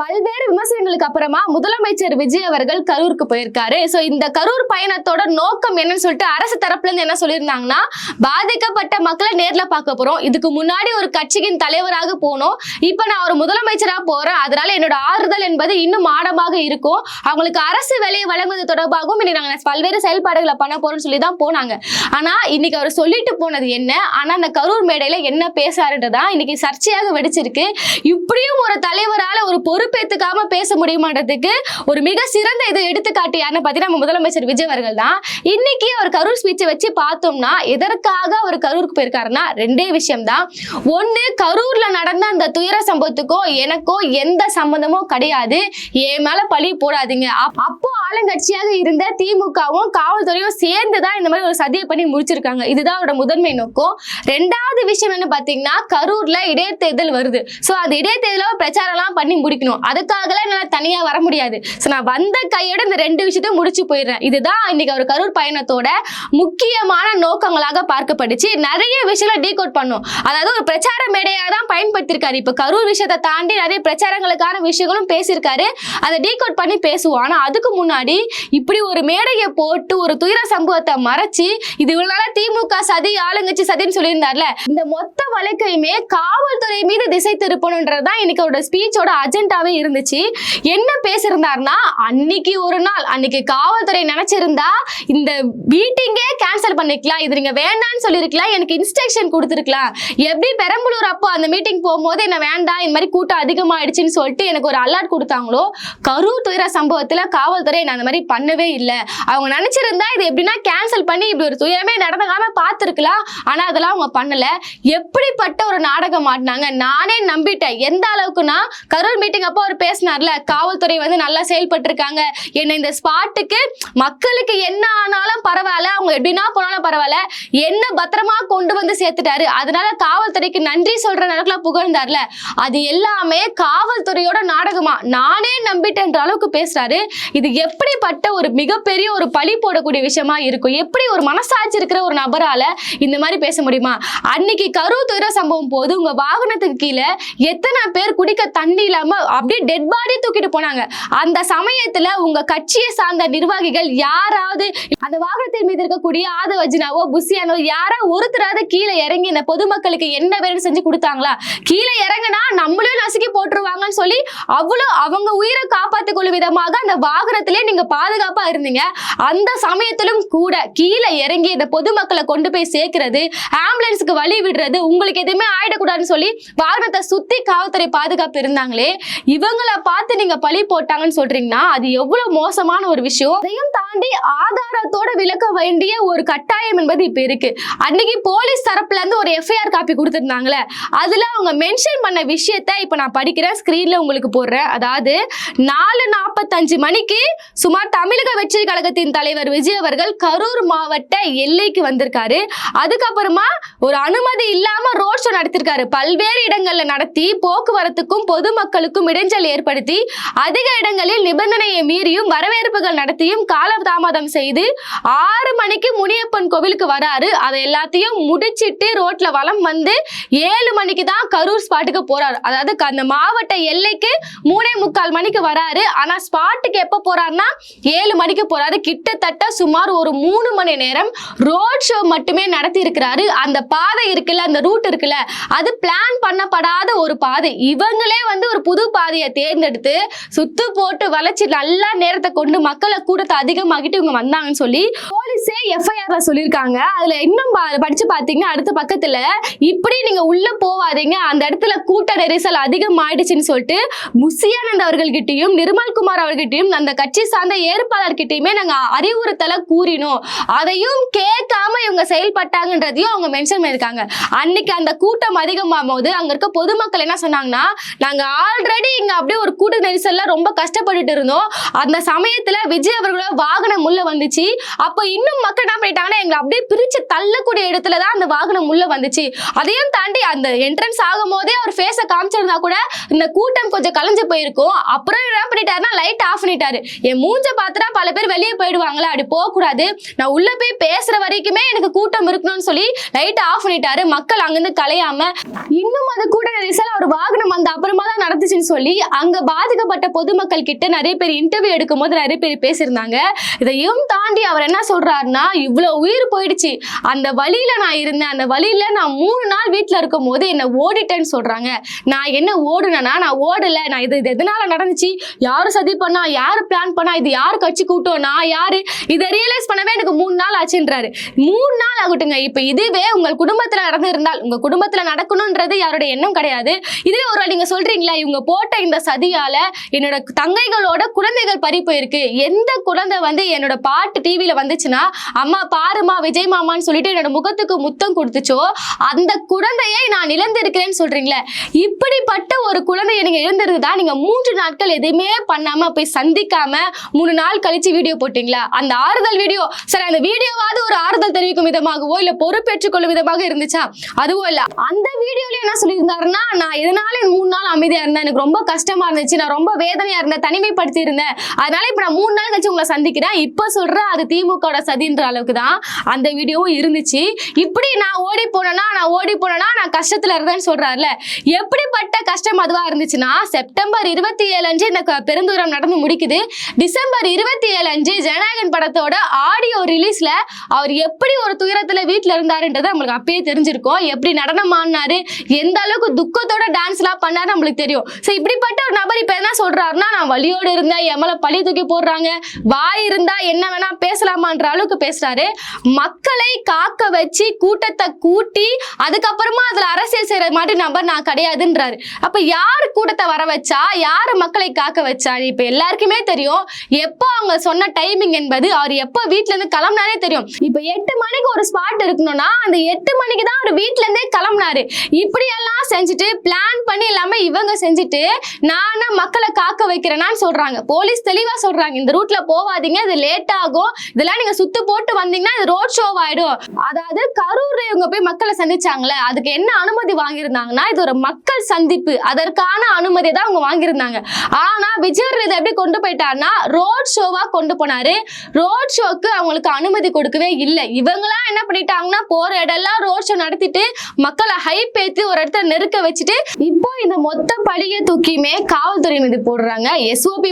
பல்வேறு விமர்சனங்களுக்கு அப்புறமா முதலமைச்சர் விஜய் அவர்கள் கரூருக்கு போயிருக்காரு. சோ இந்த கரூர் பயணத்தோட நோக்கம் என்னன்னு சொல்லிட்டு அரசு தரப்புல இருந்து என்ன சொல்லியிருந்தாங்கன்னா, பாதிக்கப்பட்ட மக்களை நேர்ல பார்க்க போறோம். இதுக்கு முன்னாடி ஒரு கட்சியின் தலைவராக போனோம், இப்ப நான் ஒரு முதலமைச்சரா போறேன், அதனால என்னோட ஆறுதல் என்பது இன்னும் ஆழமாக இருக்கும். அவங்களுக்கு அரசு வேலையை வழங்குவது தொடர்பாகவும் இன்னைக்கு நாங்க பல்வேறு செயல்பாடுகளை பண்ண போறோம்னு சொல்லி தான் போனாங்க. ஆனா இன்னைக்கு அவர் சொல்லிட்டு போனது என்ன, ஆனா அந்த கரூர் மேடையில என்ன பேசாருன்றதா இன்னைக்கு சர்ச்சையாக வெடிச்சிருக்கு. இப்படியும் ஒரு தலைவரால ஒரு பொறுப்பேத்துக்காம பேச முடியுமான்றதுக்கு ஒரு மிக சிறந்த இது எடுத்துக்காட்டு யாருன்னு பார்த்தீங்கன்னா முதலமைச்சர் விஜய் அவர்கள் தான். இன்னைக்கு அவர் கரூர் ஸ்பீச்சை வச்சு பார்த்தோம்னா எதற்காக அவர் கரூருக்கு போயிருக்காருன்னா ரெண்டே விஷயம் தான். ஒண்ணு, கரூர்ல நடந்த அந்த துயர சம்பவத்துக்கோ எனக்கோ எந்த சம்பந்தமும் கிடையாது, என் மேல பழி போடாதீங்க. அப்போ ஆளுங்கட்சியாக இருந்த திமுகவும் காவல்துறையும் சேர்ந்துதான் இந்த மாதிரி ஒரு சதியை பண்ணி முடிச்சிருக்காங்க. இதுதான் அவரோட முதன்மை நோக்கம். ரெண்டாவது விஷயம் என்ன பாத்தீங்கன்னா, கரூர்ல இடைத்தேர்தல் வருது. சோ அந்த இடைத்தேர்தல பிரச்சாரம் எல்லாம் பண்ணி முடிக்கணும். அதுக்காகலாம் என்னால தனியா வர முடியாது. சோ நான் வந்த கையோட இந்த ரெண்டு விஷயத்தையும் முடிச்சு போயிடுறேன். இதுதான் இன்னைக்கு அவர் கரூர் பயணத்தோட முக்கியமான நோக்கங்களாக பார்க்கப்பட்டுச்சு. நிறைய விஷயங்களை டீகோட் பண்ணும். அதாவது ஒரு பிரச்சார மேடையாக தான் பயன்படுத்திருக்காரு. இப்ப கரூர் விஷயத்தை தாண்டி நிறைய பிரச்சாரங்களுக்கான விஷயங்களும் பேசியிருக்காரு. அதை டீகோட் பண்ணி பேசுவோம். ஆனா அதுக்கு முன்னாடி இப்படி ஒரு மேடையை போட்டு ஒரு துயர சம்பவத்தை மறைச்சு இது இவ்வளவு நாளா திமுக சதி ஆளுங்கட்சி சதின்னு சொல்லியிருந்தார்ல, இந்த மொத்த வழக்கையுமே காவல்துறை மீது திசை திருப்பணும்ன்றதுதான் இன்னைக்கு அவரோட ஸ்பீச்சோட அஜெண்டாவே இருந்துச்சு. என்ன பேசியிருந்தார்னா, அன்னைக்கு ஒரு நாள் அன்னைக்கு காவல்துறை நினைச்சிருந்தா இந்த மீட்டிங்கே கேன்சல் பண்ணிக்கலாம், இது நீங்க வேண்டாம்னு சொல்லிருக்கலாம், எனக்கு இன்ஸ்ட்ரக்ஷன் கொடுத்துருக்கலாம். எப்படி பெரம்பலூர் அப்போ அந்த மீட்டிங் போகும்போது என்ன வேண்டாம் இந்த மாதிரி கூட்டம் அதிகமாயிடுச்சுன்னு சொல்லிட்டு எனக்கு ஒரு அலர்ட் கொடுத்தாங்களோ, கரூர் துயர சம்பவத்துல காவல்துறை நான் அந்த மாதிரி பண்ணவே இல்லை. அவங்க நினைச்சிருந்தா இது எப்படின்னா கேன்சல் பண்ணி இப்படி ஒரு துயரமே நடந்தகாம பார்த்துருக்கலாம். ஆனா அதெல்லாம் அவங்க பண்ணல. எப்படிப்பட்ட ஒரு நாடகம் ஆடினாங்க. நானே நம்பிட்டேன். எந்த அளவுக்குன்னா, கரூர் மீட்டிங் அப்போ அவர் பேசினார்ல, காவல்துறை வந்து நல்லா செயல்பட்டு இருக்காங்க, என்ன இந்த ஸ்பாட்டுக்கு மக்களுக்கு என்ன ஆனாலும் பரவாயில்ல, அவங்க எப்படின்னா போனாலும் பரவாயில்ல, என்ன பத்திரமா கொண்டு வந்து சேர்த்துட்டாரு, அதனால காவல்துறைக்கு நன்றி சொல்ற நடக்கல புகழ்ந்தார்ல, அது எல்லாமே காவல்துறையோட நாடகமா நானே நம்பிட்டேன்ற அளவுக்கு பேசுறாரு. இது எப்படிப்பட்ட ஒரு மிகப்பெரிய ஒரு பழி போடக்கூடிய விஷயமா இருக்கும். எப்படி ஒரு மனசாட்சி இருக்கிற ஒரு நபரால இந்த மாதிரி பேச முடியுமா? அன்னைக்கு கரூர் துயர சம்பவம் போது உங்க வாகனத்துக்கு கீழே எத்தனை பேர் குடிக்க தண்ணி இல்லாம அப்படியே டெட் பாடி தூக்கிட்டு போனாங்க. அந்த சமயத்துல உங்க கட்சியை சார்ந்த நிர்வாகிகள் யாராவது அந்த வாகனத்தின் மீது இருக்கக்கூடிய ஆதவஜினாவோ புசியானோ யாரா ஒருத்தராவது கீழே இறங்கி இந்த பொதுமக்களுக்கு என்ன வேணும் செஞ்சு கொடுத்தாங்களா? கீழே இறங்கினா நம்மளும் நசுக்கி போட்டுருவாங்கன்னு சொல்லி அவ்வளவு அவங்க உயிரை காப்பாற்றிக் கொள்ளும் விதமாக அந்த வாகனத்திலே நீங்க பாதுகாப்பா இருந்தீங்க. அந்த சமயத்திலும் கூட கீழே இறங்கி இந்த பொதுமக்களை கொண்டு போய் சேர்க்கிறது, ஆம்புலன்ஸுக்கு வழி விடுறது, உங்களுக்கு எதுவுமே ஆயிடக்கூடாதுன்னு சொல்லி வாகனத்தை சுத்தி காவல்துறை பாதுகாப்பு இருந்தாங்களே, இவங்களை பார்த்து நீங்க பழி போட்டாங்கன்னு சொல்றீங்கன்னா அது எவ்வளவு மோசமான ஒரு விஷயம். அதையும் தாண்டி ஆதாரத்தோட விளக்க வேண்டிய ஒரு கட்டாயம் என்பது இப்ப இருக்கு. அன்னைக்கு போலீஸ் தரப்புல இருந்து ஒரு எஃப்ஐஆர் காப்பி கொடுத்திருந்தாங்களே, அதுல அவங்க மென்ஷன் பண்ண விஷயத்தை இப்ப நான் படிக்கிறேன், ஸ்கிரீன்ல உங்களுக்கு போடுறேன். அதாவது 4:45 மணிக்கு சுமார் தமிழக வெற்றி கழகத்தின் தலைவர் விஜய் அவர்கள் கரூர் மாவட்ட எல்லைக்கு வந்திருக்காரு. அதுக்கப்புறமா ஒரு அனுமதி இல்லாம ரோட் ஷோ நடத்திருக்காரு. பல்வேறு இடங்கள்ல நடத்தி போக்குவரத்துக்கும் பொதுமக்களுக்கும் இடைஞ்சல் ஏற்படுத்தி அதிக இடங்களில் நிபந்தனையை மீறியும் வரவேற்புகள் நடத்தியும் காலதாமதம் செய்து 6 மணிக்கு முனியப்பன் கோவிலுக்கு வராரு. அதை எல்லாத்தையும் முடிச்சிட்டு ரோட்ல வலம் வந்து 7 மணிக்கு தான் கரூர் ஸ்பாட்டுக்கு போறாரு. அதாவது அந்த மாவட்ட எல்லைக்கு 3:45 மணிக்கு வராரு. ஆனா ஸ்பாட்டுக்கு எப்ப போறாருன்னா 7 மணிக்கு போறாரு. கிட்டத்தட்ட சுமார் ஒரு 3 மணி நேரம் ரோட் ஷோ மட்டுமே நடத்தி இருக்கிறாரு. அந்த பாதை இருக்குல்ல, அந்த ரூட் இருக்குல்ல, அது பிளான் பண்ணப்படாத ஒரு பாதை. இவங்களே வந்து ஒரு புது பாதையை தேர்ந்தெடுத்து சுத்து போட்டு வளைச்சு நல்லா நேரத்தை கொண்டு மக்களை கூட்டத்தை அதிகமாகிட்டு இவங்க வந்தாங்கன்னு சொல்லி போலீஸே எஃப்ஐஆர்ல சொல்லியிருக்காங்க. அதுல இன்னும் படிச்சு பாத்தீங்கன்னா அடுத்த பக்கத்துல இப்படி நீங்க உள்ள போவாதீங்க, அந்த இடத்துல கூட்ட நெரிசல் அதிகம் ஆயிடுச்சுன்னு சொல்லிட்டு முசியானந்த் அவர்கள்கிட்டையும் நிர்மல்குமார் அவர்கிட்டையும் அந்த கட்சி சார்ந்த ஏற்பாளர்கிட்டையுமே நாங்க அறிவுறுத்தலை கூறினோம். அதையும் கேட்காம இவங்க செயல்பட்டாங்கன்றதையும் அவங்க மென்ஷன் பண்ணிருக்காங்க. அன்னைக்கு அந்த கூட்டம் அதிகமாகும் போது அங்க இருக்க பொதுமக்கள் என்ன சொன்னாங்கன்னா, நாங்க ஆல்ரெடி இங்க அப்படியே ஒரு கூட்ட நெரிசல்ல ரொம்ப கஷ்டப்பட்டுட்டு இருந்தோம், அந்த சமயத்துல விஜய் அவர்களோட வாகனம் உள்ள வந்துச்சு, அப்ப இன்னும் மக்கள் என்ன பண்ணிட்டாங்கன்னா எங்களை அப்படியே பிரிச்சு தள்ளக்கூடிய இடத்துலதான் அந்த வாகனம் உள்ள வந்துச்சு. அதையும் தாண்டி அந்த என்ட்ரன்ஸ் ஆகும் போதே அவர் ஃபேஸ காமிச்சிருந்தா கூட இந்த கூட்டம் கொஞ்சம் கலைஞ்சு போயிருக்கும். அப்புறம் என்ன பண்ணிட்டாருன்னா லைட் ஆஃப் பண்ணிட்டாரு. என் மூஞ்ச பாத்துட்டா பல பேர் வெளியே போயிடுவாங்களா, அப்படி போக கூடாது, நான் உள்ள போய் பேசுற வரைக்குமே எனக்கு கூட்டம் இருக்கணும்னு சொல்லி லைட் ஆஃப் பண்ணிட்டாரு. மக்கள் அங்கிருந்து கலையாம இன்னும் அது கூட நெரிசல் அவர் வாகனம் அந்த அப்புறமா தான் நடந்துச்சுன்னு சொல்லி அங்க பாதிக்கப்பட்ட பொதுமக்கள் கிட்ட நிறைய பேர் இன்டர்வியூ எடுக்கும் போது நிறைய பேர் பேசியிருந்தாங்க. இதையும் தாண்டி அவர் என்ன சொல்றாருன்னா, இவ்வளவு உயிர் போயிடுச்சு, அந்த வழியில நான் இருந்தேன், அந்த வழியில நான் 3 நாள் வீட்டுல இருக்கும் போது என்ன ஓடிட்டேன்னு சொல்றாங்க. நான் என்ன ஓடுனா, நான் ஓடல, நான் இது எதனால நடந்துச்சு, யாரு சதி பண்ணா, யாரு பிளான் பண்ணா, இது யாரு கட்சி கூட்டம், நான் யாரு, இதை ரியலைஸ் பண்ணவே எனக்கு 3 நாள் ஆச்சுன்றாரு. 3 நாள் ஆகட்டுங்க. இப்ப இதுவே உங்கள் குடும்பத்துல நடந்திருந்தால், உங்க குடும்பத்துல நடக்கணும்ன்றது யாரோட எண்ணம் கிடையாது. இதுவே ஒரு நீங்க சொல்றீங்களா, இவங்க போட்ட இந்த சதியால என்னோட தங்கைகளோட குழந்தைகள் பறி போயிருக்கு. எந்த குழந்தை வந்து என்னோட பாட்டு டிவியில வந்துச்சுன்னா, அம்மா பாருமா விஜய் மாமான்னு சொல்லிட்டு என்னோட முகத்துக்கு முத்தம் கொடுத்துச்சோ, அந்த குழந்தையை நான் இழந்திருக்கிறேன்னு சொல்றீங்களே. இப்படிப்பட்ட ஒரு குழந்தையை நீங்க இழந்திருந்தா நீங்க 3 நாட்கள் எதுவுமே பண்ணாம போய் சந்திக்காம 3 நாள் கழிச்சு வீடியோ போட்டீங்களா? அந்த ஆறுதல் வீடியோ சரி, அந்த வீடியோவாவது ஒரு ஆறுதல் தெரிவிக்கும் விதமாகவோ இல்ல பொறுப்பேற்றுக் கொள்ளும் விதமாக இருந்துச்சா? அதுவும் இல்ல. அந்த வீடியோல என்ன சொல்லியிருந்தாருன்னா, நான் இதனால 3 நாள் அமைதியா இருந்தேன், எனக்கு ரொம்ப கஷ்டமா இருந்துச்சு, நான் ரொம்ப வேதனையா இருந்தேன், தனிமைப்படுத்தி இருந்தேன், அதனால இப்ப நான் 3 நாள் கழிச்சு உங்களை சந்திக்கிறேன், இப்ப சொல்றேன் அது திமுக சதின்ற அளவுக்கு தான் அந்த வீடியோவும் இருந்துச்சு. இப்படி நான் ஓடி போனேன்னா நான் கஷ்டத்துல இருந்தேன்னு சொல்றாருல. எப்படிப்பட்ட கஷ்டம் அதுவா இருந்துச்சுன்னா, செப்டம்பர் 27 அன்று இந்த பெருந்துரம் நடந்து முடிக்குது. டிசம்பர் 27 அன்று ஜனநாயகன் படத்தோட ஆடியோ ரிலீஸ்ல அவர் எப்படி ஒரு துயரத்துல வீட்டுல இருந்தாருன்றது நம்மளுக்கு அப்பயே தெரிஞ்சிருக்கும். எப்படி நடனம் ஆடினாரு, எந்த அளவுக்கு துக்கத்தோட டான்ஸ் எல்லாம் பண்ணாரு நம்மளுக்கு தெரியும். இப்படிப்பட்ட ஒரு நபர் இப்ப என்ன சொல்றாருன்னா, நான் வலியோடு இருந்தேன், எம்மல பழி தூக்கி போடுறாங்க, வாய் இருந்தா என்ன வேணா பேசலாமான்ற அளவுக்கு பேசுறாரு. மக்களை காக்க வச்சு கூட்டத்தை கூட்டி அதுக்கப்புறமா அதுல அரசியல் செய்யற மாதிரி நபர் நான் கிடையாதுன்றாரு. அப்ப யாரு கூட்டத்தை வர வச்சா, யாரு மக்களை காக்க வச்சா? இப்ப எல்லாருக்குமே தெரியும் எப்ப அவங்க சொன்ன டைமிங் என்பது, அவர் எப்ப வீட்டுல இருந்து கிளம்பினாரே தெரியும். இப்ப 8 மணிக்கு ஒரு ஸ்பாட் இருக்கணும்னா அந்த 8 மணிக்கு தான் அவர் வீட்டுல இருந்தே கிளம்பினாரு. இப்படி எல்லாம் செஞ்சுட்டு பிளான் பண்ணி எல்லாமே இவங்க செஞ்சுட்டு நானா மக்களை காக்க வைக்கிறேன்னு சொல்றாங்க. போலீஸ் தெளிவா சொல்றாங்க, இந்த ரூட்ல போவாதீங்க, இது லேட் ஆகும், இதெல்லாம் நீங்க சுத்து போட்டு வந்தீங்கன்னா இது ரோட் ஷோ ஆயிடும். அதாவது கரூர்ல இவங்க போய் மக்களை சந்திச்சாங்களே, அதுக்கு என்ன அனுமதி வாங்கியிருந்தாங்கன்னா, இது ஒரு மக்கள் சந்திப்பு, அதற்கான அனுமதி தான் அவங்க வாங்கியிருந்தாங்க. ஆனா விஜய் இதை எப்படி கொண்டு போயிட்டாருன்னா, ரோட் ஷோவா கொண்டு போனாரு. ரோட் ஷோக்கு அவங்களுக்கு அனுமதி கொடுக்கவே இல்லை. இவங்களா என்ன பண்ணிட்டாங்கன்னா, போற இடம்லாம் ரோட் ஷோ நடத்திட்டு மக்களை ஹைப் ஏத்தி ஒரு இடத்துல நெருக்க வச்சுட்டு இப்போ இந்த மொத்த பழிய தூக்கியுமே காவல்துறை மீது போடுறாங்க. எஸ்ஓபி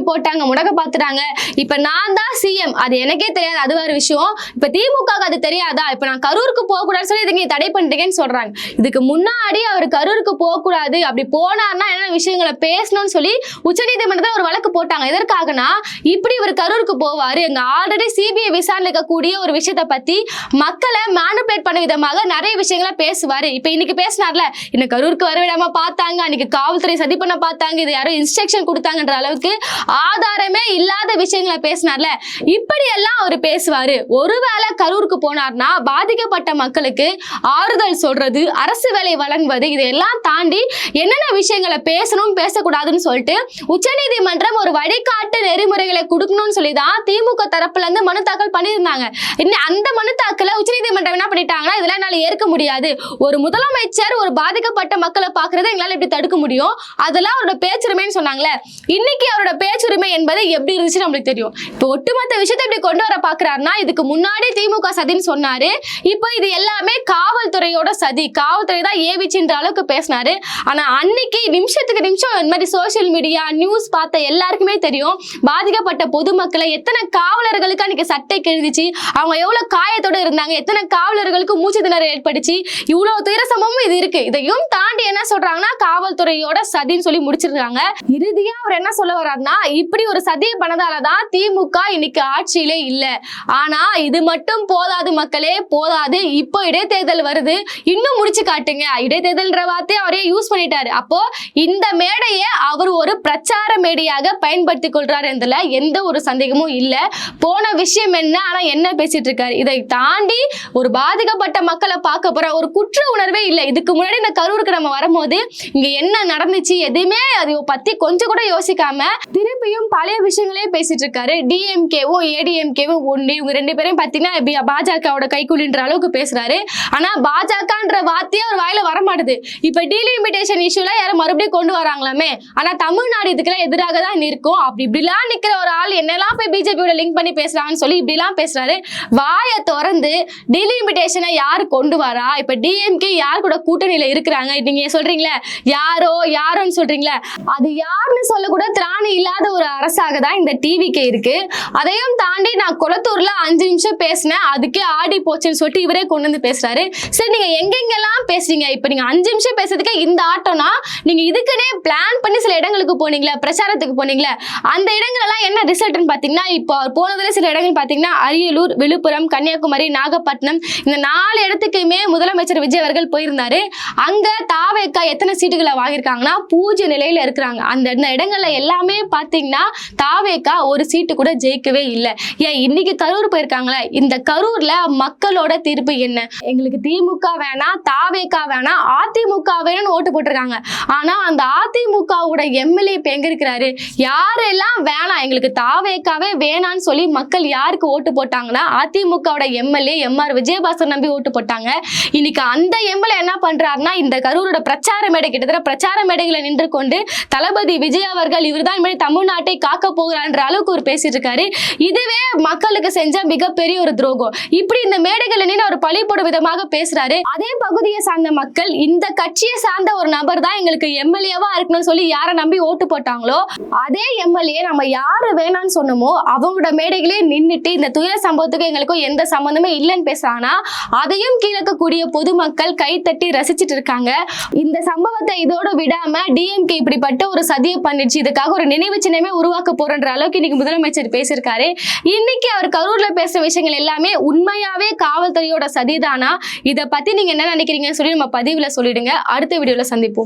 போட்டாங்க, முடக்க பாத்துட்டாங்க. இப்ப நான் தான் சிஎம், அது எனக்கே தெரியாது, அது வேற விஷயம். இப்ப திமுக அது தெரியாதா? இப்ப நான் கரூருக்கு போக கூடாதுன்னு சொல்லி இதுக்கு தடை பண்றீங்கன்னு சொல்றாங்க. இதுக்கு முன்னாடி அவர் கரூருக்கு போக கூடாது, அப்படி போனார்னா என்ன விஷயங்களை பேசணும்னு சொல்லி உச்சநீதிமன்றத்தில் ஒரு வழக்கு போட்டாங்க. எதற்காகனா, இப்படி இவர் கரூருக்கு போவாரு, எங்க ஆல்ரெடி சிபிஐ விசாரணை இருக்கக்கூடிய ஒரு விஷயத்தை பத்தி மக்களை மேனிபுலேட் பண்ண விதமாக நிறைய விஷயங்களை பேசுவாரு. இப்ப இன்னைக்கு பேசினார்ல, இன்னும் கரூருக்கு வர விடாம பார்த்தாங்க, அன்னைக்கு காவல்துறை சதி பண்ண பார்த்தாங்க, இது யாரும் இன்ஸ்ட்ரக்ஷன் கொடுத்தாங்கன்ற அளவுக்கு ஆதாரமே இல்லாத விஷயங்களை பேசினார்ல, இப்படி எல்லாம் அவர் பேசுவாரு. ஒருவேளை கரூருக்கு போனார்னா பாதிக்கப்பட்ட மக்களுக்கு ஆறுதல் சொல்றது, அரசு வேலை வழங்குவது, இதையெல்லாம் தாண்டி என்னென்ன விஷயங்களை பேசணும் பேசக்கூடாதுன்னு சொல்லிட்டு உச்சநீதிமன்றம் ஒரு வழிகாட்டு நெறிமுறைகளை கொடுக்கணும்னு சொல்லிதான் திமுக தரப்புல இருந்து மனு தாக்கல் பண்ணியிருந்தாங்க. அந்த மனு தாக்கல உச்சநீதிமன்றம் என்ன பண்ணிட்டாங்கன்னா, இதெல்லாம் என்னால ஏற்க முடியாது, ஒரு முதலமைச்சர் ஒரு பாதிக்கப்பட்ட மக்களை பாக்குறதை எங்களால எப்படி தடுக்க முடியும், அதெல்லாம் அவரோட பேச்சுரிமைன்னு சொன்னாங்களே. இன்னைக்கு அவரோட பேச்சுரிமை என்பது எப்படி இருந்துச்சு நம்மளுக்கு தெரியும். இப்போ ஒட்டுமொத்த விஷயத்தை இப்படி கொண்டு வர பாக்குறாருன்னா, இதுக்கு முன்னாடி திமுக சதின்னு சொன்னாரு, இப்போ இது எல்லாமே காவல்துறையோட சதி, காவல்துறை தான் ஏவிச்சுன்ற அளவுக்கு பேசினாரு. ஆனா அன்னைக்கு நிமிஷத்துக்கு நிமிஷம் இந்த மாதிரி சோசியல் மீடியா நியூஸ் பார்த்த எல்லாருக்குமே தெரியும், பாதிக்கப்பட்ட பொதுமக்களை எத்தனை காவலர்களுக்கு அன்னைக்கு சட்டை கிழிஞ்சிச்சு, அவங்க எவ்வளவு காயத்தோடு இருந்தாங்க, எத்தனை காவலர்களுக்கு மூச்சு திணறல் ஏற்பட்டுச்சு, இவ்வளவு துயர சம்பவம் இது இருக்கு. இதையும் தாண்டி என்ன சொல்றாங்கன்னா, காவல்துறையோட சதின்னு சொல்லி முடிச்சிருக்காங்க. இறுதியா அவர் என்ன சொல்ல வர்றாருன்னா, இப்படி ஒரு சதியை பண்ணதாலதான் திமுக இன்னைக்கு ஆட்சியிலே இல்ல. ஆனா இது மட்டும் போதாது மக்களே, போதாது, இப்போ இடைத்தேர்தல் வருது, இன்னும் முடிச்சு காட்டுங்க. இடைத்தேர்தல்ன்ற வார்த்தையை அவரே யூஸ் பண்ணிட்டாரு. அப்போ இந்த மேடையை அவர் ஒரு பிரச்சார மேடையாக பயன்படுத்திக் கொள்றாரு, இதுல எந்த ஒரு சந்தேகமும் இல்ல. போன விஷயம் என்ன, ஆனா என்ன பேசிட்டு இருக்காரு, இதை தாண்டி ஒரு பாதிக்கப்பட்ட மக்களை பார்க்க போற ஒரு குற்ற உணர்வே இல்லை. இதுக்கு முன்னாடி இந்த கரூருக்கு நம்ம வரும்போது இங்க என்ன நடந்துச்சு எதுவுமே அதை பத்தி கொஞ்சம் கூட யோசிக்காம திருப்பியும் பழைய விஷயங்களே பேசிட்டு இருக்காரு. டிஎம்கேவும் ஏடிஎம்கேவும் ஒண்ணு, இவங்க 2 பேரையும் பாத்தீங்கன்னா பாஜகவோட கைக்கூலின்ற அளவுக்கு பேசுறாரு. ஆனா பாஜகன்ற வார்த்தையே ஒரு வாயில வரமாட்டுது. இப்ப டீலிமிட்டேஷன் இஷ்யூல யாரும் மறுபடியும் கொண்டு வராங்களாமே, ஆனா தமிழ்நாடு இதுக்கெல்லாம் எதிராக தான் நிற்கும். அப்படி இப்படிலாம் நிக்கிற ஒரு ஆள் என்னெல்லாம் போய் பிஜேபியோட லிங்க் பண்ணி பேசுறாங்கன்னு சொல்லி இப்படிலாம் பேசுறாரு. வாயை திறந்து டீலிமிட்டேஷனை யாரு கொண்டு வரா, இப்ப டிஎம்கே யார் கூட கூட்டணியில இருக்கிறாங்க, நீங்க சொல்றீங்களே யாரோன்னு சொல்றீங்க, சொல்றீங்களே, அது யாருன்னு சொல்ல கூட திராணி இல்லாத ஒரு அரசாக தான் இந்த டிவிகே இருக்கு. அதையும் தாண்டி நான் கொளத்தூர்ல 5 நிமிஷம் பேசினேன், அதுக்கே ஆடி போச்சுன்னு சொல்லிட்டு இவரே கொண்டு வந்து பேசுறாரு. சரி, நீங்க எங்கெங்கெல்லாம் பேசுறீங்க? இப்ப நீங்க 5 நிமிஷம் பேசுறதுக்கு இந்த ஆட்டோனா, நீங்க இதுக்குன்னே பிளான் பண்ணி சில இடங்களுக்கு போனீங்களா, பிரச்சாரத்துக்கு போனீங்களா, அந்த இடங்கள் எல்லாம் என்ன ரிசல்ட்னு பாத்தீங்கன்னா, இப்போ அவர் போனதுல சில இடங்கள் பாத்தீங்கன்னா அரியலூர், விழுப்புரம், கன்னியாகுமரி, நாகப்பட்டினம், இந்த 4 இடத்துக்குமே முதலமைச்சர் விஜய் அவர்கள் போயிருந்தாரு. அங்க தாவேக்கா எத்தனை சீட்டுகளை வாங்கியிருக்காங்கன்னா 0 நிலையில இருக்கிறாங்க. அந்த இடங்கள்ல எல்லாமே பாத்தீங்கன்னா தாவேக்கா ஒரு சீட்டு கூட ஜெயிக்கவே இல்லை. ஏன் இன்னைக்கு கரூர் போயிருக்காங்களே, இந்த கரூர்ல மக்களோட தீர்ப்பு என்ன? எங்களுக்கு திமுக வேணாம், தாவேக்கா வேணாம், அதிமுக வேணும்னு ஓட்டு போட்டிருக்காங்க. ஆனா அந்த அதிமுகவோட எம்எல்ஏ இப்ப எங்க இருக்கிறாரு? யாரெல்லாம் வேணாம், எங்களுக்கு தாவேக்காவே வேணான்னு சொல்லி மக்கள் யாருக்கு ஓட்டு போட்டாங்கன்னா அதிமுகவோட எம்எல்ஏ எம்ஆர் விஜயபாஸ்கர் நம்பி ஓட்டு போட்டாங்க. இன்னைக்கு அந்த எம்எல்ஏ என்ன பண்றாருன்னா, இந்த கரூரோட பிரச்சார மேடை, கிட்டத்தட்ட பிரச்சார மேடைகளை நின்று கொண்டு தளபதி விஜய் அவர்கள் இவர்தான் இனிமேல் தமிழ்நாட்டை காக்க போகிறான்ற அளவுக்கு ஒரு பேசிட்டு இருக்காரு. இதுவே மக்களுக்கு செஞ்ச மிகப்பெரிய ஒரு துரோகம். இப்படி இந்த மேடைகள் நின்று அவர் பழி போடும் விதமாக பேசுறாரு. அதே பகுதியை சார்ந்த மக்கள் இந்த கட்சியை சார்ந்த ஒரு நபர் தான் எங்களுக்கு எம்எல்ஏவா இருக்கணும்னு சொல்லி யாரை நம்பி ஓட்டு போட்டாங்களோ, அதே எம்எல்ஏ நம்ம யாரு வேணாம்னு சொன்னோமோ அவங்களோட மேடைகளே நின்றுட்டு இந்த துயர சம்பவத்துக்கு எங்களுக்கும் எந்த சம்பந்தமே இல்லைன்னு பேசுறாங்கன்னா, அதையும் கீழக்கக்கூடிய பொதுமக்கள் கைத்தட்டி ரசிச்சிட்டு இருக்காங்க. இந்த சம்பவத்தை இதோட விடாம டிஎம்கே இப்படிப்பட்ட ஒரு சதியை பண்ணிடுச்சு, இதுக்காக ஒரு நினைவு சின்னமே உருவாக்க போறன்ற அளவுக்கு இன்னைக்கு முதலமைச்சர் பேசியிருக்காரு. இன்னைக்கு அவர் கரூர்ல பேசுற விஷயங்கள் எல்லாமே உண்மையாவே காவல்துறையோட சதிதானா? இதை பத்தி நீங்க என்ன நினைக்கிறீங்கன்னு சொல்லி நம்ம பதிவுல சொல்லிடுங்க. அடுத்த வீடியோல சந்திப்போம்.